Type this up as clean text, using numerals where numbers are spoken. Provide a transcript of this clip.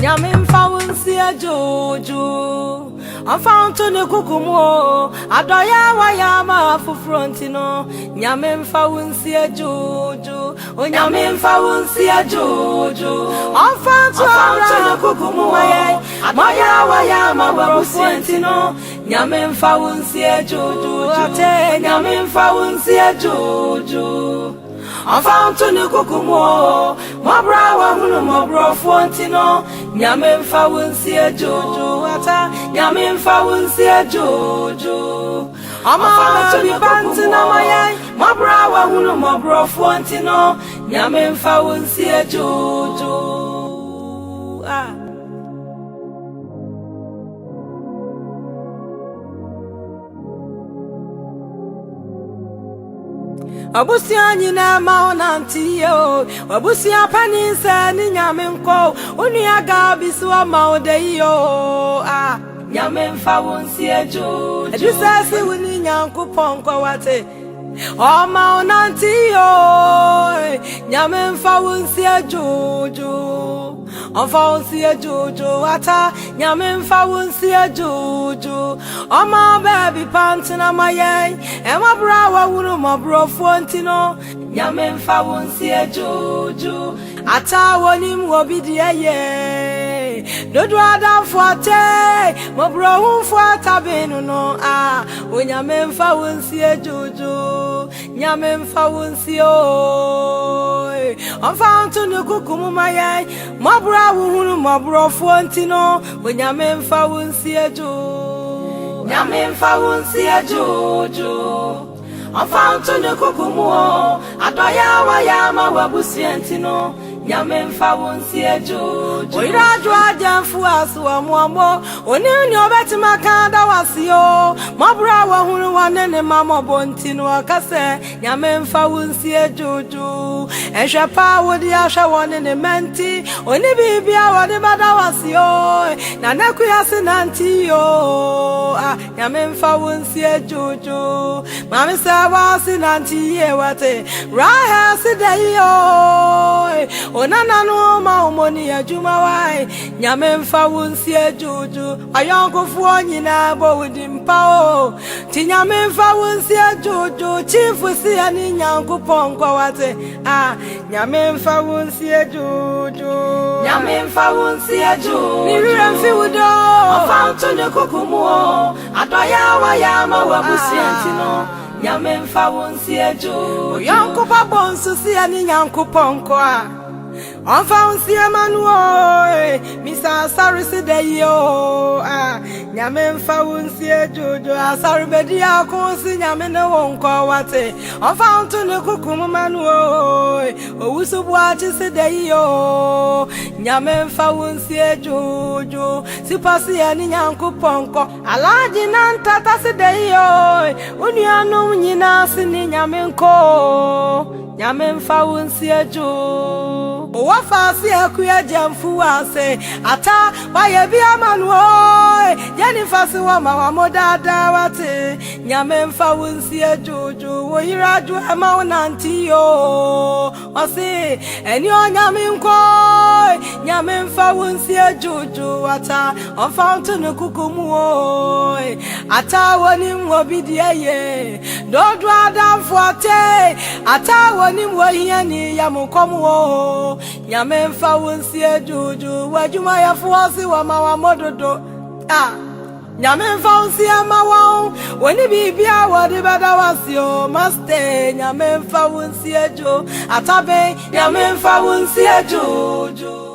nyame mfa wonsi ajojo afa nto ne kukumo adoya wa ya ma fufronti no nyame mfa wonsi ajojo o nyame mfa wonsi ajojo afa nto ne kukumo adoya wa ya ma fufronti no nyame mfa wonsi ajojo ate nyame mfa wonsi ajojo afa nto ne kukumo mabra wa hunu mabro fonti no nyame mfa wonsi ajojo ata nyame mfa wonsi ajojo ama to bi banti na maye mabra wa hunu mabro fonti no nyame mfa wonsi ajojo Abusia nyina ma onanti yo abusia panisa ni nyame nko onua ga bisu ma ode yo nyame mfa wonsi ajojo edusasi woni nyankopon kwa wate o ma onanti yo nyame mfa wonsi ajojo onfa wonsi ajojo ata nyame mfa wonsi ajojo o ma baby pantina maye e ma bra wa wuru ma bro fonti no nyame mfa wonsi ajojo ata wonim obidiye dodo adafo ate ma bro hunfo atabenu no onyame mfa wonsi ajojo nyame mfa wonsi o onfa nto ne kukumu maye ma bra wuhuru ma bro fonti no onyame mfa wonsi ajojo nyame mfa wonsi ajojo onfa nto ne kukumu adoya wa ya ma wabusienti no nyame mfa wonsi ajojo oiraju ajamfu aso amuamo oni obetima kanda wasio mabura wa hunu wanene mama bonti no akase nyame mfa wonsi ajojo ehwe pa wodi ahwe wonene menti oni bibia wodi bada wasio na nakuyase nanti yo nyame mfa wonsi ajojo mami sawa sinanti ye wate raha sidayo onana no ma omoni ajuma wai nyame mfa wonsi ajojo ayonkofu nyina bo wudi mpa o ti nyame mfa wonsi ajojo chifu si ani nyankopon kwa wate nyame mfa wonsi ajojo nyame mfa wonsi ajojo ni remfi wudo afa nto ne kokumu adoya wa ya ma wabusienti no nyame mfa wonsi ajojo yankopa bonsu si ani nyankopon kwa onfa wonsi emanuo misa sarisi de yo nyame mfa wonsi ajojo asari bedi akonsi nyame ne wonko wate onfa nto ne kukumu manuo owusu buachi se de yo nyame mfa wonsi ajojo sipasi ani nyankoponko alaji nantata se de yo unuanu nyina sini nyame nko nyame mfa wonsi ajojo owafa si akuya jamfu ase ata waye bi amanuo Jennifer si wa ma modada wate nyame mfa wonsi ajojo wo yiraju ama wonanti yo wase eni onyame nko nyame mfa wonsi ajojo ata onfa nto ne kukumu ata woni mwobidiye dodo adamfo ate ata woni mwohia ni yamukomu nyame mfa wonsi ajojo wajuma ya fuosi wa mawa mododo nyame mfa wonsi amawa woni bibia wodi bada wasio master nyame mfa wonsi ajojo atabe nyame mfa wonsi ajojo